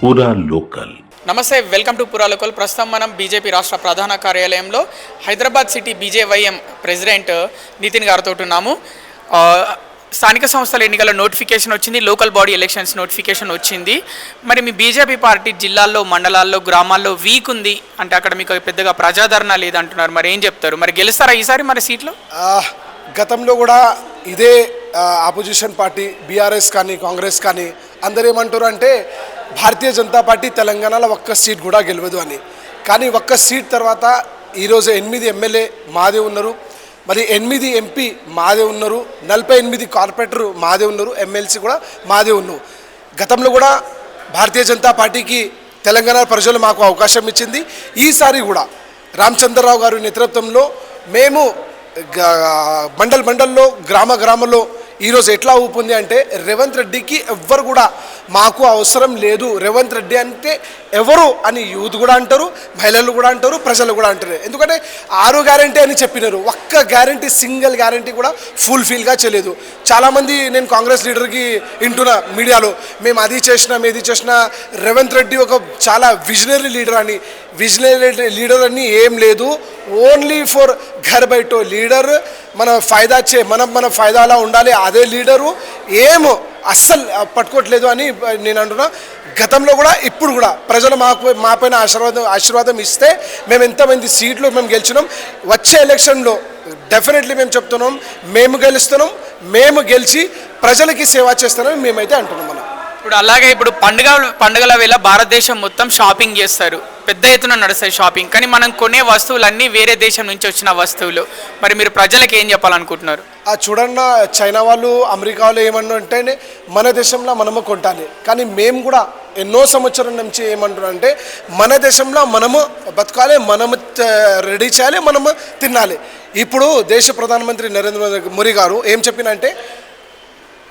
పూరా లోకల్. నమస్తే, welcome to పూరా లోకల్. ప్రస్తుతం మనం బీజేపీ రాష్ట్ర ప్రధాన కార్యాలయంలో Hyderabad city BJYM president Nitin గారితో ఉన్నాము. స్థానిక సంస్థల ఎన్నికల నోటిఫికేషన్ వచ్చింది, లోకల్ బాడీ ఎలక్షన్స్ నోటిఫికేషన్ వచ్చింది. మరి మీ బీజేపీ పార్టీ జిల్లాల్లో, మండలాల్లో, గ్రామాల్లో వీక్ ఉంది అంటే అక్కడ మీకు పెద్దగా ప్రజాదరణ లేదంటున్నారు. మరి ఏం చెప్తారు? మరి గెలుస్తారా ఈసారి మరి సీట్లు? గతంలో కూడా ఇదే ఆపోజిషన్ పార్టీ బీఆర్ఎస్ కానీ కాంగ్రెస్ కానీ అందరూ ఏమంటారు అంటే భారతీయ జనతా పార్టీ తెలంగాణలో ఒక్క సీట్ కూడా గెలవదు అని. కానీ ఒక్క సీట్ తర్వాత ఈరోజు 8 ఎమ్మెల్యే మాదే ఉన్నారు, మరి 8 ఎంపీ మాదే ఉన్నారు, 48 కార్పొరేటర్ మాదే ఉన్నారు, ఎమ్మెల్సీ కూడా మాదే ఉన్నారు. గతంలో కూడా భారతీయ జనతా పార్టీకి తెలంగాణ ప్రజలు మాకు అవకాశం ఇచ్చింది. ఈసారి కూడా రామచంద్రరావు గారి నేతృత్వంలో మేము మండల్లో గ్రామంలో ఈరోజు ఎట్లా ఊపుంది అంటే రేవంత్ రెడ్డికి ఎవ్వరు కూడా మాకు అవసరం లేదు, రేవంత్ రెడ్డి అంటే ఎవరు అని యూత్ కూడా అంటారు, మహిళలు కూడా అంటారు, ప్రజలు కూడా అంటారు. ఎందుకంటే 6 గ్యారంటీ అని చెప్పినారు, ఒక్క గ్యారంటీ సింగిల్ గ్యారంటీ కూడా ఫుల్ఫిల్గా చేయలేదు. చాలామంది నేను కాంగ్రెస్ లీడర్కి వింటున్నా మీడియాలో, మేము అది చేసినాం ఇది చేసినా, రేవంత్ రెడ్డి ఒక చాలా విజనరీ లీడర్ అని. విజనరీ లీడర్ అని ఏం లేదు, ఓన్లీ ఫర్ ఘర్ బైటో లీడర్. మన మన ఫైదాలా ఉండాలి, అదే లీడరు. ఏమో అస్సలు పట్టుకోవట్లేదు అని నేను అంటున్నా. గతంలో కూడా ఇప్పుడు కూడా ప్రజలు మా పైన ఆశీర్వాదం ఇస్తే మేము ఎంతమంది సీట్లు మేము గెలిచినాం. వచ్చే ఎలక్షన్లో డెఫినెట్లీ మేము చెప్తున్నాం, మేము గెలుస్తున్నాం, మేము గెలిచి ప్రజలకి సేవ చేస్తున్నాం మేమైతే అంటున్నాం. మనం ఇప్పుడు అలాగే ఇప్పుడు పండుగల వేళ భారతదేశం మొత్తం షాపింగ్ చేస్తారు, పెద్ద ఎత్తున నడుస్తాయి షాపింగ్. కానీ మనం కొనే వస్తువులన్నీ వేరే దేశం నుంచి వచ్చిన వస్తువులు. మరి మీరు ప్రజలకు ఏం చెప్పాలనుకుంటున్నారు? చూడన్నా, చైనా వాళ్ళు అమెరికా వాళ్ళు ఏమన్నా అంటే మన దేశంలో మనము కొంటాలి, కానీ మేము కూడా ఎన్నో సంవత్సరం నుంచి ఏమంటున్నాం అంటే మన దేశంలో మనము బతకాలి, మనము రెడీ చేయాలి, మనము తినాలి. ఇప్పుడు దేశ ప్రధానమంత్రి నరేంద్ర మోదీ గారు ఏం చెప్పినంటే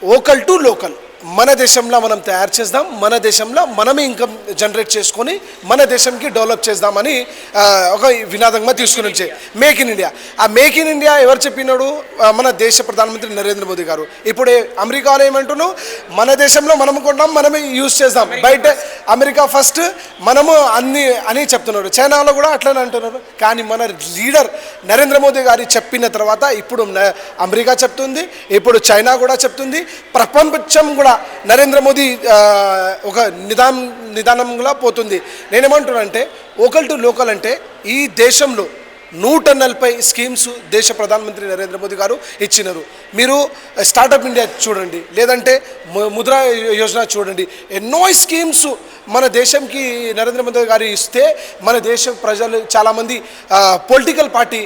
వోకల్ టు లోకల్. మన దేశంలో మనం తయారు చేద్దాం, మన దేశంలో మనమే ఇన్కమ్ జనరేట్ చేసుకొని మన దేశంకి డెవలప్ చేద్దామని ఒక వినాదంగా తీసుకుని వచ్చే మేక్ ఇన్ ఇండియా. ఆ మేక్ ఇన్ ఇండియా ఎవరు చెప్పినాడు? మన దేశ ప్రధానమంత్రి నరేంద్ర మోదీ గారు. ఇప్పుడు అమెరికాలో ఏమంటున్నాం, మన దేశంలో మనము కొంటాం, మనమే యూజ్ చేద్దాం, బయట అమెరికా ఫస్ట్ మనము అన్ని అని చెప్తున్నారు. చైనాలో కూడా అట్లనే అంటున్నారు. కానీ మన లీడర్ నరేంద్ర మోదీ గారు చెప్పిన తర్వాత ఇప్పుడు అమెరికా చెప్తుంది, ఇప్పుడు చైనా కూడా చెప్తుంది, ప్రపంచం కూడా నరేంద్ర మోదీ ఒక నిదానంగా పోతుంది. నేనేమంటున్నానంటే వోకల్ టు లోకల్ అంటే ఈ దేశంలో 140 స్కీమ్స్ దేశ ప్రధానమంత్రి నరేంద్ర మోదీ గారు ఇచ్చినారు. మీరు స్టార్టప్ ఇండియా చూడండి, లేదంటే ముద్రా యోజన చూడండి, ఎన్నో స్కీమ్స్ మన దేశంకి నరేంద్ర మోదీ గారు ఇస్తే మన దేశ ప్రజలు చాలామంది పొలిటికల్ పార్టీ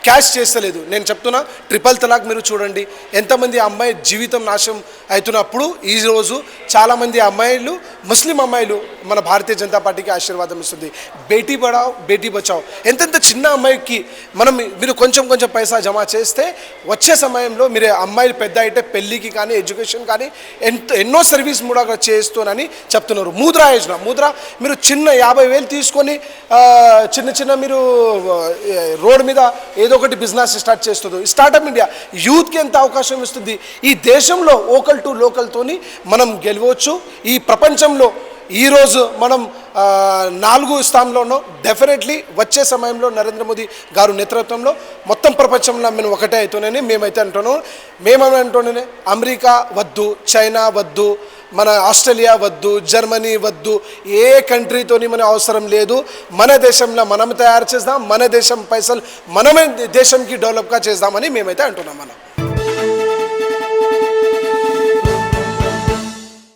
క్యాష్ చేస్తలేదు. నేను చెప్తున్నా, ట్రిపుల్ తలాక్ మీరు చూడండి, ఎంతమంది అమ్మాయి జీవితం నాశనం అవుతున్నప్పుడు ఈరోజు చాలామంది అమ్మాయిలు, ముస్లిం అమ్మాయిలు మన భారతీయ జనతా పార్టీకి ఆశీర్వాదం ఇస్తుంది. బేటీ పడావ్ బేటీ బచావ్. ఎంత చిన్న అమ్మాయికి మీరు కొంచెం పైసా జమ చేస్తే వచ్చే సమయంలో మీరు అమ్మాయిలు పెద్ద అయితే పెళ్ళికి కానీ ఎడ్యుకేషన్ కానీ ఎన్నో సర్వీస్ కూడా చేస్తూనని చెప్తున్నారు. ముద్రా యోజన, మీరు చిన్న 50,000 తీసుకొని చిన్న మీరు రోడ్ మీద ఏదో ఒకటి బిజినెస్ స్టార్ట్ చేస్తుంది. స్టార్టప్ ఇండియా యూత్కి ఎంత అవకాశం ఇస్తుంది. ఈ దేశంలో వోకల్ టు లోకల్తోని మనం గెలవచ్చు. ఈ ప్రపంచంలో ఈరోజు మనం 4 స్థానంలోనూ డెఫినెట్లీ వచ్చే సమయంలో నరేంద్ర మోదీ గారు నేతృత్వంలో మొత్తం ప్రపంచంలో మేము ఒకటే అవుతున్నాయని మేమైతే అంటున్నాం. మేమేమంటున్నానే అమెరికా వద్దు, చైనా వద్దు, మన ఆస్ట్రేలియా వద్దు, జర్మనీ వద్దు, ఏ కంట్రీతోని మన అవసరం లేదు. మన దేశంలో మనం తయారు చేద్దాం, మన దేశం పైసలు మనమే దేశంకి డెవలప్గా చేద్దామని మేమైతే అంటున్నాం. మనం